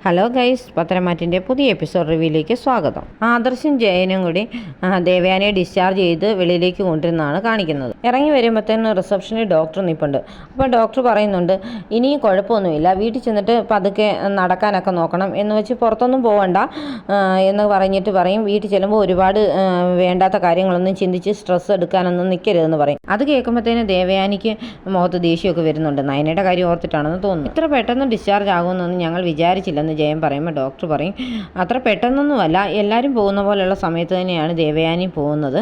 Hello guys, പത്തനംമാറ്റിൻ്റെ പുതിയ episode റിവ്യൂയിലേക്ക് സ്വാഗതം. ആദർശും ജയനും കൂടി ദേവയാനിയെ ഡിസ്ചാർജ് ചെയ്ത് വെളിയിലേക്ക് കൊണ്ടുവരുന്നതാണ് കാണിക്കുന്നത്. ഇറങ്ങി വരുമ്പോഴത്തേനും റിസപ്ഷനിൽ ഡോക്ടർ നിൽപ്പുണ്ട്. അപ്പോൾ ഡോക്ടർ പറയുന്നുണ്ട്, ഇനിയും കുഴപ്പമൊന്നുമില്ല, വീട്ടിൽ ചെന്നിട്ട് പതുക്കെ നടക്കാനൊക്കെ നോക്കണം, എന്ന് വെച്ച് പുറത്തൊന്നും പോകണ്ട എന്ന് പറഞ്ഞിട്ട് പറയും. വീട്ടിൽ ചെല്ലുമ്പോൾ ഒരുപാട് വേണ്ടാത്ത കാര്യങ്ങളൊന്നും ചിന്തിച്ച് സ്ട്രെസ് എടുക്കാനൊന്നും നിൽക്കരുതെന്ന് പറയും. അത് കേൾക്കുമ്പോഴത്തേനും ദേവയാനിക്ക് മുഖത്ത് ദേഷ്യമൊക്കെ വരുന്നുണ്ട്. നയനയുടെ കാര്യം ഓർത്തിട്ടാണെന്ന് തോന്നുന്നു. ഇത്ര പെട്ടെന്ന് ഡിസ്ചാർജ് ആകുമെന്നൊന്നും ഞങ്ങൾ വിചാരിച്ചില്ലെന്ന് ജയം പറയുമ്പോൾ ഡോക്ടർ പറയും, അത്ര പെട്ടെന്നൊന്നുമല്ല, എല്ലാവരും പോകുന്ന പോലെയുള്ള സമയത്ത് തന്നെയാണ് ദേവയാനി പോകുന്നത്,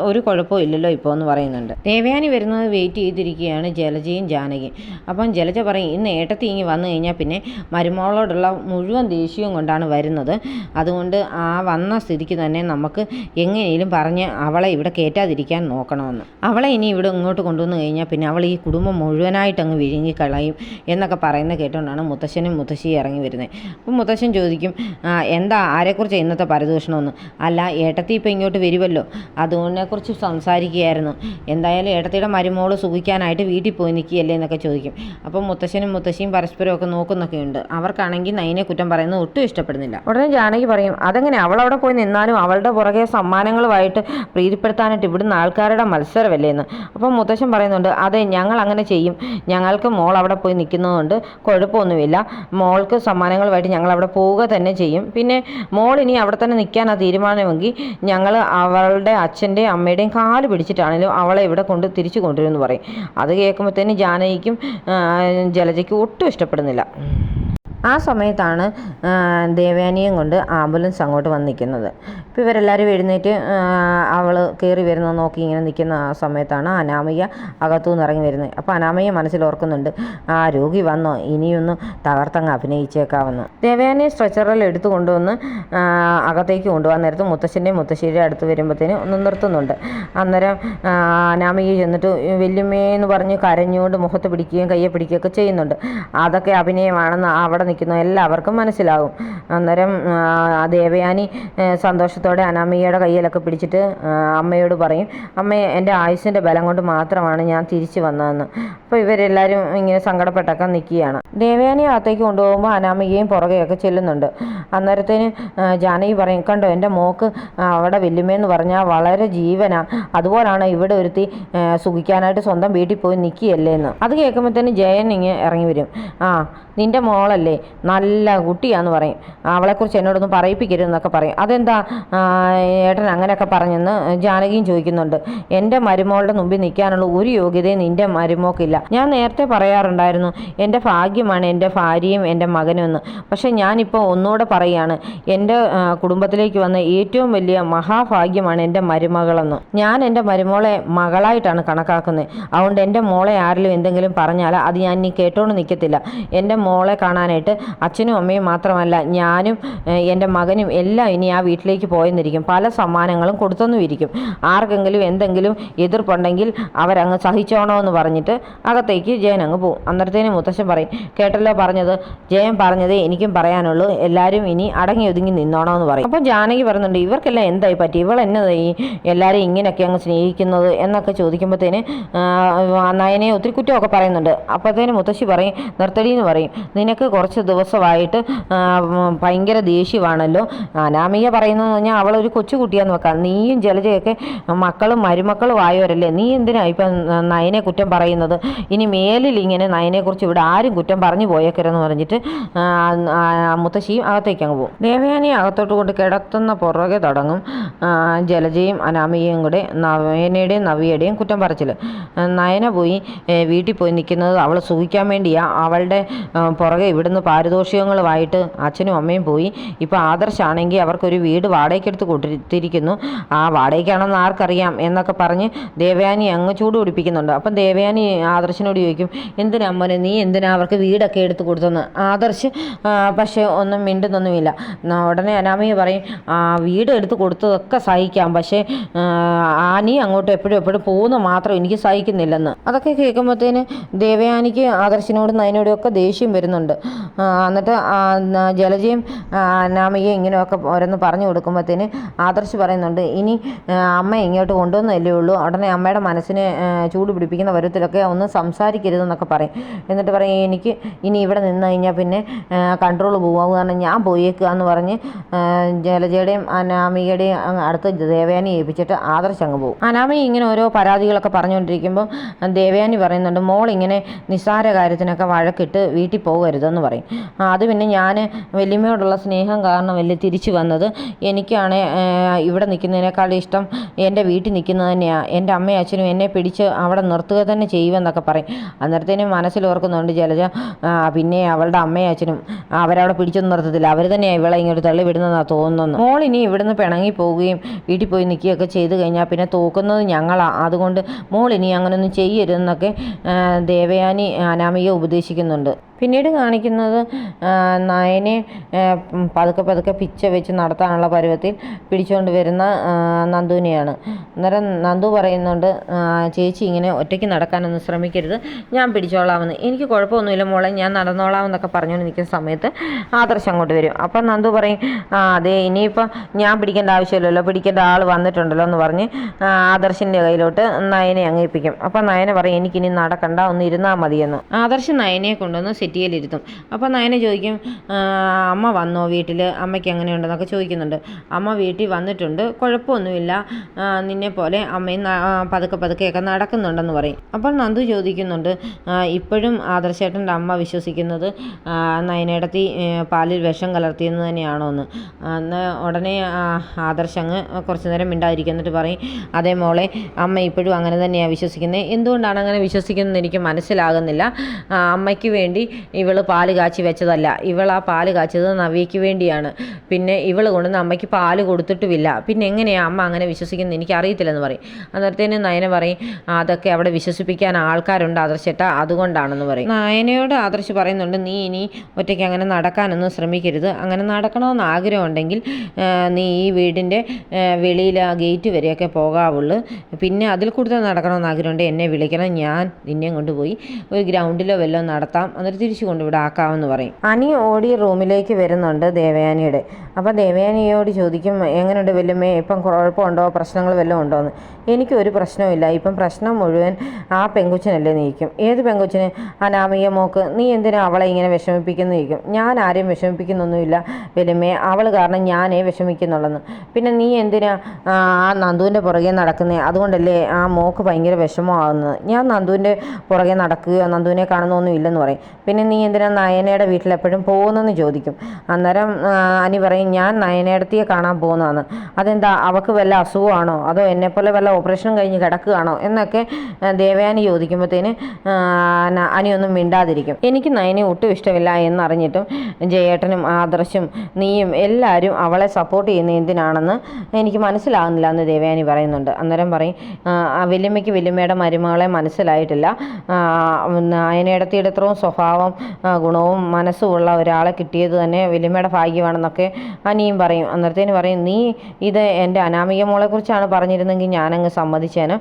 ഒരു കുഴപ്പവും ഇല്ലല്ലോ ഇപ്പോൾ എന്ന് പറയുന്നുണ്ട്. ദേവയാനി വരുന്നത് വെയിറ്റ് ചെയ്തിരിക്കുകയാണ് ജലജയും ജാനകിയും. അപ്പം ജലജ പറയും, ഇന്ന് ഏട്ടത്തി ഇങ്ങി വന്നു കഴിഞ്ഞാൽ പിന്നെ മരുമകളോടുള്ള മുഴുവൻ ദേഷ്യവും കൊണ്ടാണ് വരുന്നത്, അതുകൊണ്ട് ആ വന്ന സ്ഥിതിക്ക് തന്നെ നമുക്ക് എങ്ങനെയും പറഞ്ഞ് അവളെ ഇവിടെ കയറ്റാതിരിക്കാൻ നോക്കണമെന്ന്. അവളെ ഇനി ഇവിടെ ഇങ്ങോട്ട് കൊണ്ടുവന്ന് കഴിഞ്ഞാൽ പിന്നെ അവൾ ഈ കുടുംബം മുഴുവനായിട്ട് അങ്ങ് വിഴുങ്ങിക്കളയും എന്നൊക്കെ പറയുന്നത് കേട്ടുകൊണ്ടാണ് മുത്തശ്ശനും മുത്തശ്ശിയും ഇറങ്ങി വരുന്നത്. അപ്പം മുത്തശ്ശൻ ചോദിക്കും, എന്താ ആരെക്കുറിച്ച് ഇന്നത്തെ പരദൂഷണമെന്ന്. അല്ല, ഏട്ടത്തി ഇപ്പം ഇങ്ങോട്ട് വരുമല്ലോ, അതിനെക്കുറിച്ച് സംസാരിക്കുകയായിരുന്നു. എന്തായാലും ഏട്ടത്തിയുടെ മരുമോള് സുഖിക്കാനായിട്ട് വീട്ടിൽ പോയി നിൽക്കുകയല്ലേ എന്നൊക്കെ ചോദിക്കും. അപ്പം മുത്തശ്ശനും മുത്തശ്ശിയും പരസ്പരമൊക്കെ നോക്കുന്നൊക്കെ ഉണ്ട്. അവർക്കാണെങ്കിൽ നൈനെ കുറ്റം പറയുന്നത് ഒട്ടും ഇഷ്ടപ്പെടുന്നില്ല. ഉടനെ ജാനകി പറയും, അതെങ്ങനെ അവളവിടെ പോയി നിന്നാലും അവളുടെ പുറകെ സമ്മാനങ്ങളുമായിട്ട് പ്രീതിപ്പെടുത്താനായിട്ട് ഇവിടുന്ന് ആൾക്കാരുടെ മത്സരമല്ലേ എന്ന്. അപ്പം മുത്തശ്ശൻ പറയുന്നുണ്ട്, അതെ, ഞങ്ങൾ അങ്ങനെ ചെയ്യും, ഞങ്ങൾക്ക് മോൾ അവിടെ പോയി നിൽക്കുന്നതുകൊണ്ട് കുഴപ്പമൊന്നുമില്ല, മോൾക്ക് സമ്മാനങ്ങളുമായിട്ട് ഞങ്ങൾ അവിടെ പോവുക തന്നെ ചെയ്യും. പിന്നെ മോൾ ഇനി അവിടെ തന്നെ നിൽക്കാനാണ് തീരുമാനമെങ്കിൽ ഞങ്ങൾ അവളുടെ അച്ഛൻ്റെയും അമ്മയുടെയും കാല് പിടിച്ചിട്ടാണെങ്കിലും അവളെ ഇവിടെ കൊണ്ട് തിരിച്ചു കൊണ്ടുവരുമെന്ന് പറയും. അത് കേൾക്കുമ്പോഴത്തേനും ജാനകിക്കും ജലജയ്ക്കും ഒട്ടും ഇഷ്ടപ്പെടുന്നില്ല. ആ സമയത്താണ് ദേവയാനിയും കൊണ്ട് ആംബുലൻസ് അങ്ങോട്ട് വന്ന് നിൽക്കുന്നത്. ഇപ്പോൾ ഇവരെല്ലാവരും എഴുന്നേറ്റ് അവൾ കയറി വരുന്നത് നോക്കി ഇങ്ങനെ നിൽക്കുന്ന ആ സമയത്താണ് അനാമിക അകത്തു നിന്ന് ഇറങ്ങി വരുന്നത്. അപ്പോൾ അനാമിക മനസ്സിൽ ഓർക്കുന്നുണ്ട്, ആ രോഗി വന്നോ, ഇനിയൊന്ന് തകർത്തങ്ങ് അഭിനയിച്ചേക്കാമെന്ന്. ദേവയാനിയെ സ്ട്രെച്ചറിൽ എടുത്തു കൊണ്ടുവന്ന് അകത്തേക്ക് കൊണ്ടുപോകാൻ നേരത്ത് മുത്തശ്ശൻ്റെയും മുത്തശ്ശിയുടെ അടുത്ത് വരുമ്പോഴത്തേനും ഒന്ന് നിർത്തുന്നുണ്ട്. അന്നേരം അനാമിക ചെന്നിട്ട് വല്യമ്മയെന്ന് പറഞ്ഞ് കരഞ്ഞുകൊണ്ട് മുഖത്ത് പിടിക്കുകയും കയ്യെ പിടിക്കുകയൊക്കെ ചെയ്യുന്നുണ്ട്. അതൊക്കെ അഭിനയമാണെന്ന് അവിടെ നിൽക്കുന്ന എല്ലാവർക്കും മനസ്സിലാകും. അന്നേരം ദേവയാനി സന്തോഷത്തോടെ അനാമികയുടെ കയ്യിലൊക്കെ പിടിച്ചിട്ട് അമ്മയോട് പറയും, അമ്മേ, എൻ്റെ ആയുസ്സിൻ്റെ ബലം കൊണ്ട് മാത്രമാണ് ഞാൻ തിരിച്ചു വന്നതെന്ന്. അപ്പോൾ ഇവരെല്ലാവരും ഇങ്ങനെ സങ്കടപ്പെട്ടൊക്കെ നിൽക്കുകയാണ്. ദേവയാനി അകത്തേക്ക് കൊണ്ടുപോകുമ്പോൾ അനാമികയും പുറകെയൊക്കെ ചെല്ലുന്നുണ്ട്. അന്നേരത്തേന് ജാനകി പറയും, കണ്ടോ, എൻ്റെ മോക്ക് അവിടെ വല്യമ്മയെന്ന് പറഞ്ഞാൽ വളരെ ജീവനാണ്, അതുപോലാണ് ഇവിടെ ഒരുത്തി സുഖിക്കാനായിട്ട് സ്വന്തം വീട്ടിൽ പോയി നിൽക്കുകയല്ലേ എന്ന്. അത് കേൾക്കുമ്പോഴത്തേന് ജയൻ ഇങ്ങനെ ഇറങ്ങി വരും. നിൻ്റെ മോളല്ലേ, നല്ല കുട്ടിയാന്ന് പറയും, അവളെക്കുറിച്ച് എന്നോടൊന്നും പറയിപ്പിക്കരുതെന്നൊക്കെ പറയും. അതെന്താ ഏട്ടൻ അങ്ങനെയൊക്കെ പറഞ്ഞെന്ന് ജാനകിയും ചോദിക്കുന്നുണ്ട്. എൻ്റെ മരുമോളുടെ മുമ്പിൽ നിൽക്കാനുള്ള ഒരു യോഗ്യതയും നിൻ്റെ മരുമോക്കില്ല. ഞാൻ നേരത്തെ പറയാറുണ്ടായിരുന്നു, എൻ്റെ ഭാഗ്യമാണ് എൻ്റെ ഭാര്യയും എൻ്റെ മകനും എന്ന്. പക്ഷേ ഞാനിപ്പോൾ ഒന്നുകൂടെ പറയുകയാണ്, എൻ്റെ കുടുംബത്തിലേക്ക് വന്ന ഏറ്റവും വലിയ മഹാഭാഗ്യമാണ് എൻ്റെ മരുമകളെന്ന്. ഞാൻ എൻ്റെ മരുമോളെ മകളായിട്ടാണ് കണക്കാക്കുന്നത്. അതുകൊണ്ട് എൻ്റെ മോളെ ആരെങ്കിലും എന്തെങ്കിലും പറഞ്ഞാൽ അത് ഞാൻ ഇനി കേട്ടോണ്ട് നിൽക്കത്തില്ല. എൻ്റെ മോളെ കാണാനായിട്ട് അച്ഛനും അമ്മയും മാത്രമല്ല ഞാനും എൻ്റെ മകനും എല്ലാം ഇനി ആ വീട്ടിലേക്ക് പോയെന്നിരിക്കും. പല സമ്മാനങ്ങളും കൊടുത്തൊന്നും ഇരിക്കും. ആർക്കെങ്കിലും എന്തെങ്കിലും എതിർപ്പുണ്ടെങ്കിൽ അവരങ്ങ് സഹിച്ചോണമെന്ന് പറഞ്ഞിട്ട് അകത്തേക്ക് ജയൻ അങ്ങ് പോകും. അന്നേരത്തേനും മുത്തശ്ശൻ പറയും, കേട്ടല്ലോ പറഞ്ഞത്, ജയൻ പറഞ്ഞതേ എനിക്കും പറയാനുള്ളൂ, എല്ലാവരും ഇനി അടങ്ങി ഒതുങ്ങി നിന്നോണമെന്ന് പറയും. അപ്പോൾ ജാനകി പറയുന്നുണ്ട്, ഇവർക്കെല്ലാം എന്തായി പറ്റി, ഇവൾ എന്നതായി എല്ലാവരും ഇങ്ങനെയൊക്കെ അങ്ങ് സ്നേഹിക്കുന്നത് എന്നൊക്കെ ചോദിക്കുമ്പോഴത്തേന് നയനെ ഒത്തിരി കുറ്റമൊക്കെ പറയുന്നുണ്ട്. അപ്പോഴത്തേനും മുത്തശ്ശി പറയും, നിർത്തടി എന്ന് പറയും, നിനക്ക് കുറച്ച് ദിവസമായിട്ട് ഭയങ്കര ദേഷ്യമാണല്ലോ. അനാമിക പറയുന്നതെന്ന് പറഞ്ഞാൽ അവളൊരു കൊച്ചുകുട്ടിയാന്ന് വെക്കാം, നീയും ജലജയൊക്കെ മക്കളും മരുമക്കളും ആയവരല്ലേ, നീ എന്തിനാ ഇപ്പം നയനെ കുറ്റം പറയുന്നത്, ഇനി മേലിൽ ഇങ്ങനെ നയനെക്കുറിച്ച് ഇവിടെ ആരും കുറ്റം പറഞ്ഞു പോയേക്കരെന്ന് പറഞ്ഞിട്ട് മുത്തശ്ശിയും അകത്തേക്ക് അങ്ങ് പോകും. ദേവയാനി അകത്തോട്ട് കൊണ്ട് കിടത്തുന്ന പുറകെ തുടങ്ങും ജലജയും അനാമികയും കൂടെ നയനയുടെയും നവിയുടെയും കുറ്റം പറച്ചിൽ. നയന പോയി വീട്ടിൽ പോയി നിൽക്കുന്നത് അവൾ സുഖിക്കാൻ വേണ്ടിയാണ്, അവളുടെ പുറകെ ഇവിടുന്ന് പാരിതോഷികങ്ങളുമായിട്ട് അച്ഛനും അമ്മയും പോയി. ഇപ്പോൾ ആദർശാണെങ്കിൽ അവർക്കൊരു വീട് വാടകയ്ക്കെടുത്ത് കൊടുത്തിരിക്കുന്നു, ആ വാടകയ്ക്കാണെന്ന് ആർക്കറിയാം എന്നൊക്കെ പറഞ്ഞ് ദേവയാനി അങ്ങ് ചൂട് പിടിപ്പിക്കുന്നുണ്ട്. അപ്പം ദേവയാനി ആദർശിനോട് ചോദിക്കും, എന്തിനാ അമ്മനെ, നീ എന്തിനാ അവർക്ക് വീടൊക്കെ എടുത്ത് കൊടുത്തെന്ന്. ആദർശ് പക്ഷേ ഒന്നും മിണ്ടുന്നൊന്നുമില്ല. ഉടനെ അനാമിക പറയും, വീട് എടുത്ത് കൊടുത്തതൊക്കെ സഹിക്കാം, പക്ഷേ നീ അങ്ങോട്ട് എപ്പോഴും പോകുന്ന മാത്രം എനിക്ക് സഹിക്കുന്നില്ലെന്ന്. അതൊക്കെ കേൾക്കുമ്പോഴത്തേന് ദേവയാനിക്ക് ആദർശിനോടും അതിനോടും ഒക്കെ ദേഷ്യം വരുന്നുണ്ട്. എന്നിട്ട് ജലജയും അനാമികയും ഇങ്ങനെയൊക്കെ ഓരോന്ന് പറഞ്ഞു കൊടുക്കുമ്പോഴത്തേന് ആദർശ് പറയുന്നുണ്ട്, ഇനി അമ്മ ഇങ്ങോട്ട് കൊണ്ടുവന്നല്ലേ ഉള്ളൂ, ഉടനെ അമ്മയുടെ മനസ്സിനെ ചൂട് പിടിപ്പിക്കുന്ന വിധത്തിലൊക്കെ ഒന്ന് സംസാരിക്കരുതെന്നൊക്കെ പറയും. എന്നിട്ട് പറയും, എനിക്ക് ഇനി ഇവിടെ നിന്ന് കഴിഞ്ഞാൽ പിന്നെ കൺട്രോൾ പോകും, കാരണം ഞാൻ പോയേക്കുക എന്ന് പറഞ്ഞ് ജലജയുടെയും അനാമികയുടെയും അടുത്ത് ദേവയാനി ഏൽപ്പിച്ചിട്ട് ആദർശ് അങ്ങ് പോകും. അനാമിക ഇങ്ങനെ ഓരോ പരാതികളൊക്കെ പറഞ്ഞുകൊണ്ടിരിക്കുമ്പോൾ ദേവയാനി പറയുന്നുണ്ട്, മോൾ ഇങ്ങനെ നിസ്സാര കാര്യത്തിനൊക്കെ വഴക്കിട്ട് വീട്ടിൽ പോകരുതെന്ന് പറയും. അത് പിന്നെ ഞാൻ വല്യമ്മയോടുള്ള സ്നേഹം കാരണമല്ലേ തിരിച്ചു വന്നത്, എനിക്കാണ് ഇവിടെ നിൽക്കുന്നതിനേക്കാളും ഇഷ്ടം എൻ്റെ വീട്ടിൽ നിൽക്കുന്നത് തന്നെയാണ്, എൻ്റെ അമ്മയും അച്ഛനും എന്നെ പിടിച്ച് അവിടെ നിർത്തുക തന്നെ ചെയ്യുമെന്നൊക്കെ പറയും. അന്നേരത്തേനും മനസ്സിലോർക്കുന്നുണ്ട് ജലജ, പിന്നെ അവളുടെ അമ്മയും അച്ഛനും അവരവിടെ പിടിച്ചൊന്നും നിർത്തത്തില്ല, അവർ തന്നെയാണ് ഇവളെ ഇങ്ങോട്ട് തള്ളിവിടുന്നതാണ് തോന്നുന്നു. മോൾ ഇനി ഇവിടുന്ന് പിണങ്ങി പോവുകയും വീട്ടിൽ പോയി നിൽക്കുകയൊക്കെ ചെയ്ത് കഴിഞ്ഞാൽ പിന്നെ തോക്കുന്നത് ഞങ്ങളാണ്, അതുകൊണ്ട് മോൾ ഇനി അങ്ങനെയൊന്നും ചെയ്യരുതെന്നൊക്കെ ദേവയാനി അനാമിക ഉപദേശിക്കുന്നുണ്ട്. പിന്നീട് കാണിക്കുന്നത് നയനെ പതുക്കെ പതുക്കെ പിച്ച വെച്ച് നടത്താനുള്ള പരുവത്തിൽ പിടിച്ചുകൊണ്ട് വരുന്ന നന്ദുവിനെയാണ്. അന്നേരം നന്ദു പറയുന്നുണ്ട്, ചേച്ചി ഇങ്ങനെ ഒറ്റയ്ക്ക് നടക്കാനൊന്നും ശ്രമിക്കരുത്, ഞാൻ പിടിച്ചോളാമെന്ന്, എനിക്ക് കുഴപ്പമൊന്നുമില്ല മോളെ, ഞാൻ നടന്നോളാമെന്നൊക്കെ പറഞ്ഞുകൊണ്ട് നിൽക്കുന്ന സമയത്ത് ആദർശ് അങ്ങോട്ട് വരും. അപ്പം നന്ദു പറയും, അതെ ഇനിയിപ്പോൾ ഞാൻ പിടിക്കേണ്ട ആവശ്യമില്ലല്ലോ, പിടിക്കേണ്ട ആൾ വന്നിട്ടുണ്ടല്ലോ എന്ന് പറഞ്ഞ് ആദർശിൻ്റെ കയ്യിലോട്ട് നയനെ അങ്ങേൽപ്പിക്കും. അപ്പം നയനെ പറയും, എനിക്കിനി നടക്കണ്ട, ഒന്ന് ഇരുന്നാൽ മതിയെന്ന്. ആദർശ് നയനെ കൊണ്ടുവന്ന് സെറ്റിയിലിരുത്തും. അപ്പോൾ നയനെ ചോദിക്കും, അമ്മ വന്നോ വീട്ടിൽ, അമ്മയ്ക്ക് എങ്ങനെയുണ്ടെന്നൊക്കെ ചോദിക്കുന്നുണ്ട്. അമ്മ വീട്ടിൽ വന്നിട്ടുണ്ട്, കുഴപ്പമൊന്നുമില്ല, നിന്നെ പോലെ അമ്മയും പതുക്കെ പതുക്കെയൊക്കെ നടക്കുന്നുണ്ടെന്ന് പറയും. അപ്പോൾ നന്ദു ചോദിക്കുന്നുണ്ട്, ഇപ്പോഴും ആദർശേട്ടൻ്റെ അമ്മ വിശ്വസിക്കുന്നത് നയനേടത്തി പാലിൽ വിഷം കലർത്തിയെന്ന് തന്നെയാണോ എന്ന്. ഉടനെ ആദർശ് അങ്ങ് കുറച്ച് നേരം മിണ്ടാതിരിക്കും. എന്നിട്ട് പറയും, അതേ മോളെ, അമ്മ ഇപ്പോഴും അങ്ങനെ തന്നെയാണ് വിശ്വസിക്കുന്നത്, എന്തുകൊണ്ടാണ് അങ്ങനെ വിശ്വസിക്കുന്നത് എനിക്ക് മനസ്സിലാകുന്നില്ല, അമ്മയ്ക്ക് വേണ്ടി ഇവൾ പാല് കാച്ചി വെച്ചതല്ല, ഇവൾ ആ പാല് കാച്ചത് നവ്യയ്ക്ക് വേണ്ടിയാണ്, പിന്നെ ഇവൾ കൊണ്ടുവന്ന് അമ്മയ്ക്ക് പാല് കൊടുത്തിട്ടുമില്ല, പിന്നെ എങ്ങനെയാണ് അമ്മ അങ്ങനെ വിശ്വസിക്കുന്നത് എനിക്കറിയത്തില്ലെന്ന് പറയും. അന്നേരത്തേന് നയന പറയും, അതൊക്കെ അവിടെ വിശ്വസിപ്പിക്കാൻ ആൾക്കാരുണ്ട് ആദർശേട്ട, അതുകൊണ്ടാണെന്ന് പറയും. നയനയോട് ആദർശ് പറയുന്നുണ്ട്, നീ ഇനി ഒറ്റയ്ക്ക് അങ്ങനെ നടക്കാനൊന്നും ശ്രമിക്കരുത്, അങ്ങനെ നടക്കണമെന്ന് ആഗ്രഹമുണ്ടെങ്കിൽ നീ ഈ വീടിൻ്റെ വെളിയിൽ ആ ഗേറ്റ് വരെയൊക്കെ പോകാവുള്ളൂ, പിന്നെ അതിൽ കൂടുതൽ നടക്കണമെന്ന് ആഗ്രഹമുണ്ടെങ്കിൽ എന്നെ വിളിക്കണം, ഞാൻ നിന്നെയും കൊണ്ടുപോയി ഒരു ഗ്രൗണ്ടിലോ വല്ലതും നടത്താം, എന്നിട്ട് തിരിച്ചു കൊണ്ടിവിടെ ആക്കാമെന്ന് പറയും. അനി ഓടി റൂമിലേക്ക് വരുന്നുണ്ട് ദേവയാനിയുടെ. അപ്പോൾ ദേവയാനിയോട് ചോദിക്കും, എങ്ങനെയുണ്ട് വല്യമ്മേ, ഇപ്പം കുഴപ്പമുണ്ടോ, പ്രശ്നങ്ങൾ വല്ലതും ഉണ്ടോ എന്ന്. എനിക്കൊരു പ്രശ്നമില്ല, ഇപ്പം പ്രശ്നം മുഴുവൻ ആ പെങ്കൊച്ചിനല്ലേ നീക്കും. ഏത് പെങ്കൊച്ചിന്? അനാമിക മോക്ക്. നീ എന്തിനാ അവളെ ഇങ്ങനെ വിഷമിപ്പിക്കുന്നു ചോദിക്കും. ഞാൻ ആരെയും വിഷമിപ്പിക്കുന്നൊന്നുമില്ല വല്യമ്മേ, അവൾ കാരണം ഞാനേ വിഷമിക്കുന്നുള്ളെന്ന്. പിന്നെ നീ എന്തിനാ ആ നന്ദുവിൻ്റെ പുറകെ നടക്കുന്നത്, അതുകൊണ്ടല്ലേ ആ മോക്ക് ഭയങ്കര വിഷമമാകുന്നത്. ഞാൻ നന്ദുവിൻ്റെ പുറകെ നടക്കുകയോ നന്ദുവിനെ കാണുന്നൊന്നും ഇല്ലെന്ന് പറയും. പിന്നെ നീ എന്തിനാ നയനയുടെ വീട്ടിലെപ്പോഴും പോകുന്നെന്ന് ചോദിക്കും. അന്നേരം അനി പറയും, ഞാൻ നയനേടത്തിയെ കാണാൻ പോകുന്നതാണ്. അതെന്താ, അവൾക്ക് വല്ല അസുഖമാണോ, അതോ എന്നെപ്പോലെ വല്ല ഓപ്പറേഷനും കഴിഞ്ഞ് കിടക്കുകയാണോ എന്നൊക്കെ ദേവയാനി ചോദിക്കുമ്പോഴത്തേന് അനിയൊന്നും മിണ്ടാതിരിക്കും. എനിക്ക് നയനെ ഒട്ടും ഇഷ്ടമില്ല എന്നറിഞ്ഞിട്ടും ജയേട്ടനും ആദർശും നീയും എല്ലാവരും അവളെ സപ്പോർട്ട് ചെയ്യുന്ന എന്തിനാണെന്ന് എനിക്ക് മനസ്സിലാകുന്നില്ല എന്ന് ദേവയാനി പറയുന്നുണ്ട്. അന്നേരം പറയും, വല്യമ്മയ്ക്ക് വല്യമ്മയുടെ മരുമകളെ മനസ്സിലായിട്ടില്ല, നയനേടത്തിയുടെ അത്രയും സ്വഭാവം ഗുണവും മനസ്സുമുള്ള ഒരാളെ കിട്ടിയത് തന്നെ വല്യമ്മയുടെ ഭാഗ്യമാണെന്നൊക്കെ അനിയും പറയും. അന്നേരത്തേന് പറയും, നീ ഇത് എൻ്റെ അനാമിക മോളെക്കുറിച്ചാണ് പറഞ്ഞിരുന്നെങ്കിൽ ഞാനങ്ങ് സമ്മതിച്ചേനും,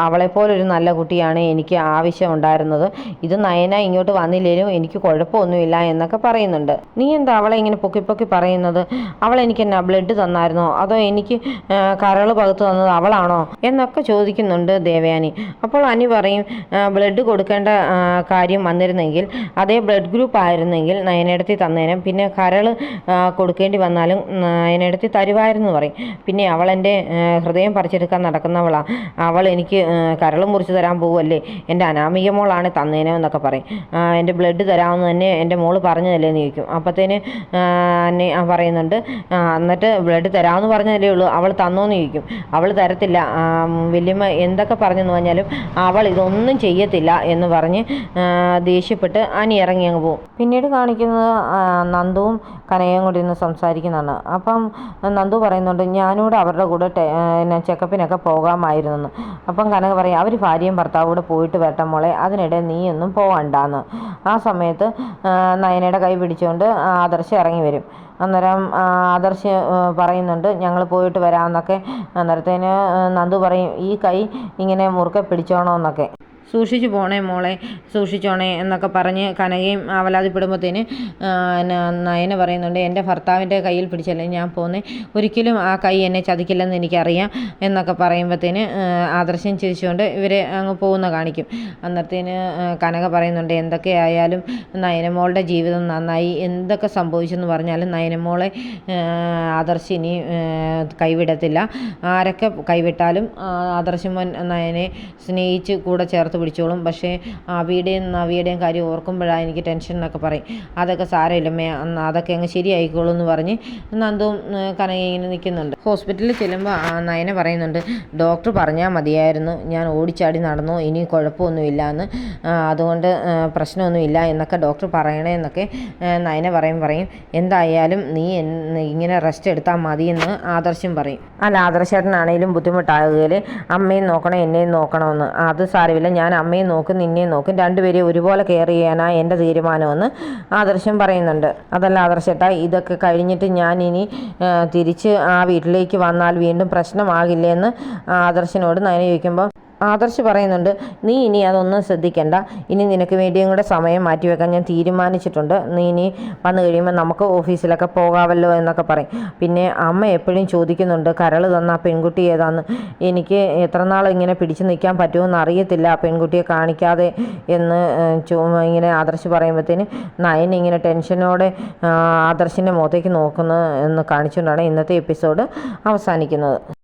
അവളെപ്പോലൊരു നല്ല കുട്ടിയാണ് എനിക്ക് ആവശ്യം ഉണ്ടായിരുന്നത്, ഇത് നയന ഇങ്ങോട്ട് വന്നില്ലേലും എനിക്ക് കുഴപ്പമൊന്നുമില്ല എന്നൊക്കെ പറയുന്നുണ്ട്. നീ എന്താ അവളെ ഇങ്ങനെ പൊക്കി പൊക്കി പറയുന്നത്, അവളെനിക്ക് എന്നാ ബ്ലഡ് തന്നായിരുന്നോ, അതോ എനിക്ക് കരൾ പകുത്ത് തന്നത് അവളാണോ എന്നൊക്കെ ചോദിക്കുന്നുണ്ട് ദേവയാനി. അപ്പോൾ അനി പറയും, ബ്ലഡ് കൊടുക്കേണ്ട കാര്യം വന്നിരുന്നെങ്കിൽ അതേ ബ്ലഡ് ഗ്രൂപ്പ് ആയിരുന്നെങ്കിൽ നയനേടത്തി തന്നേനും, പിന്നെ കരൾ കൊടുക്കേണ്ടി വന്നാലും നയനേടത്തി തരുമായിരുന്നു പറയും. പിന്നെ അവളെൻ്റെ ഹൃദയം പറിച്ചെടുക്കാൻ നടക്കുന്നവളാണ്, അവൾ എനിക്ക് കരൾ മുറിച്ച് തരാൻ പോവുമല്ലേ, എൻ്റെ അനാമിക മോളാണ് തന്നേനോ എന്നൊക്കെ പറയും. എൻ്റെ ബ്ലഡ് തരാമെന്ന് തന്നെ എൻ്റെ മോള് പറഞ്ഞതല്ലേ എന്ന് ചോദിക്കും. അപ്പത്തേന് എന്നെ പറയുന്നുണ്ട്, എന്നിട്ട് ബ്ലഡ് തരാമെന്ന് പറഞ്ഞതല്ലേ ഉള്ളൂ, അവൾ തന്നോന്ന് ചോദിക്കും. അവൾ തരത്തില്ല, വല്യമ്മ എന്തൊക്കെ പറഞ്ഞെന്ന് പറഞ്ഞാലും അവൾ ഇതൊന്നും ചെയ്യത്തില്ല എന്ന് പറഞ്ഞ് ദേഷ്യപ്പെട്ട് അനി ഇറങ്ങി അങ്ങ് പോകും. പിന്നീട് കാണിക്കുന്നത് നന്ദുവും കനകയും കൂടി ഇന്ന് സംസാരിക്കുന്നതാണ്. അപ്പം നന്ദു പറയുന്നുണ്ട്, ഞാനൂടെ അവരുടെ കൂടെ ചെക്കപ്പിനൊക്കെ പോകാമായിരുന്നെന്ന്. അപ്പം കനക പറയും, അവർ ഭാര്യയും ഭർത്താവും കൂടെ പോയിട്ട് വരട്ടെ മോളെ, അതിനിടെ നീയൊന്നും പോകണ്ടാന്ന്. ആ സമയത്ത് നയനയുടെ കൈ പിടിച്ചുകൊണ്ട് ആദർശ് ഇറങ്ങി വരും. അന്നേരം ആദർശ് പറയുന്നുണ്ട്, ഞങ്ങൾ പോയിട്ട് വരാമെന്നൊക്കെ. അന്നേരത്തേന് നന്ദു പറയും, ഈ കൈ ഇങ്ങനെ മുറുക്കെ പിടിച്ചോണമെന്നൊക്കെ. സൂക്ഷിച്ചു പോണേ മോളെ, സൂക്ഷിച്ചോണേ എന്നൊക്കെ പറഞ്ഞ് കനകയും അവലാതിപ്പെടുമ്പോഴത്തേന് നയന പറയുന്നുണ്ട്, എൻ്റെ ഭർത്താവിൻ്റെ കയ്യിൽ പിടിച്ചല്ലേ ഞാൻ പോകുന്നത്, ഒരിക്കലും ആ കൈ എന്നെ ചതിക്കില്ലെന്ന് എനിക്കറിയാം എന്നൊക്കെ പറയുമ്പോഴത്തേന് ആദർശം ചിരിച്ചുകൊണ്ട് ഇവരെ അങ്ങ് പോകുന്ന കാണിക്കും. അന്നത്തേന് കനക പറയുന്നുണ്ട്, എന്തൊക്കെയായാലും നയനമോളുടെ ജീവിതം നന്നായി, എന്തൊക്കെ സംഭവിച്ചെന്ന് പറഞ്ഞാലും നയനമോളെ ആദർശ് ഇനി കൈവിടത്തില്ല. ആരൊക്കെ കൈവിട്ടാലും ആദർശ് മോൻ നയനെ സ്നേഹിച്ച് കൂടെ ചേർത്ത് പിടിച്ചോളും. പക്ഷേ അവിയുടെയും നവിയുടെയും കാര്യം ഓർക്കുമ്പോഴാണ് എനിക്ക് ടെൻഷൻ എന്നൊക്കെ പറയും. അതൊക്കെ സാരമില്ലമ്മേ, അതൊക്കെ അങ്ങ് ശരിയായിക്കോളൂ എന്ന് പറഞ്ഞ് നന്ദുവും കനകയും ഇങ്ങനെ നിൽക്കുന്നുണ്ട്. ഹോസ്പിറ്റലിൽ ചെല്ലുമ്പോൾ നയന പറയുന്നുണ്ട്, ഡോക്ടർ പറഞ്ഞാൽ മതിയായിരുന്നു, ഞാൻ ഓടിച്ചാടി നടന്നു, ഇനി കുഴപ്പമൊന്നുമില്ല എന്ന്, അതുകൊണ്ട് പ്രശ്നമൊന്നുമില്ല എന്നൊക്കെ ഡോക്ടർ പറയണേ എന്നൊക്കെ നയന പറയും. എന്തായാലും നീ ഇങ്ങനെ റെസ്റ്റ് എടുത്താൽ മതിയെന്ന് ആദർശം പറയും. അല്ല, ആദർശേട്ടനാണേലും ബുദ്ധിമുട്ടാകുകയിൽ അമ്മയും നോക്കണം എന്നെയും നോക്കണമെന്ന്. അത് സാരമില്ല, ഞാൻ അമ്മയും നോക്കും നിന്നെയും നോക്കും, രണ്ടുപേരെയും ഒരുപോലെ കെയർ ചെയ്യാനാണ് എൻ്റെ തീരുമാനമെന്ന് ആദർശം പറയുന്നുണ്ട്. അതല്ല ആദർശേട്ടാ, ഇതൊക്കെ കഴിഞ്ഞിട്ട് ഞാൻ ഇനി തിരിച്ച് ആ വീട്ടിലേക്ക് വന്നാൽ വീണ്ടും പ്രശ്നമാകില്ലേ എന്ന് ആദർശനോട് നയന ചോദിക്കുമ്പോൾ ആദർശ് പറയുന്നുണ്ട്, നീ ഇനി അതൊന്നും ശ്രദ്ധിക്കണ്ട, ഇനി നിനക്ക് വേണ്ടിയും കൂടെ സമയം മാറ്റിവെക്കാൻ ഞാൻ തീരുമാനിച്ചിട്ടുണ്ട്, നീ ഇനി വന്നു കഴിയുമ്പോൾ നമുക്ക് ഓഫീസിലൊക്കെ പോകാമല്ലോ എന്നൊക്കെ പറയും. പിന്നെ അമ്മ എപ്പോഴും ചോദിക്കുന്നുണ്ട്, കരൾ തന്ന ആ പെൺകുട്ടി ഏതാന്ന്, എനിക്ക് എത്ര നാൾ ഇങ്ങനെ പിടിച്ചു നിൽക്കാൻ പറ്റുമെന്ന് അറിയത്തില്ല ആ പെൺകുട്ടിയെ കാണിക്കാതെ എന്ന് ഇങ്ങനെ ആദർശ് പറയുമ്പോഴത്തേന് നയൻ ഇങ്ങനെ ടെൻഷനോടെ ആദർശിൻ്റെ മുഖത്തേക്ക് നോക്കുന്നത് എന്ന് കാണിച്ചുകൊണ്ടാണ് ഇന്നത്തെ എപ്പിസോഡ് അവസാനിക്കുന്നത്.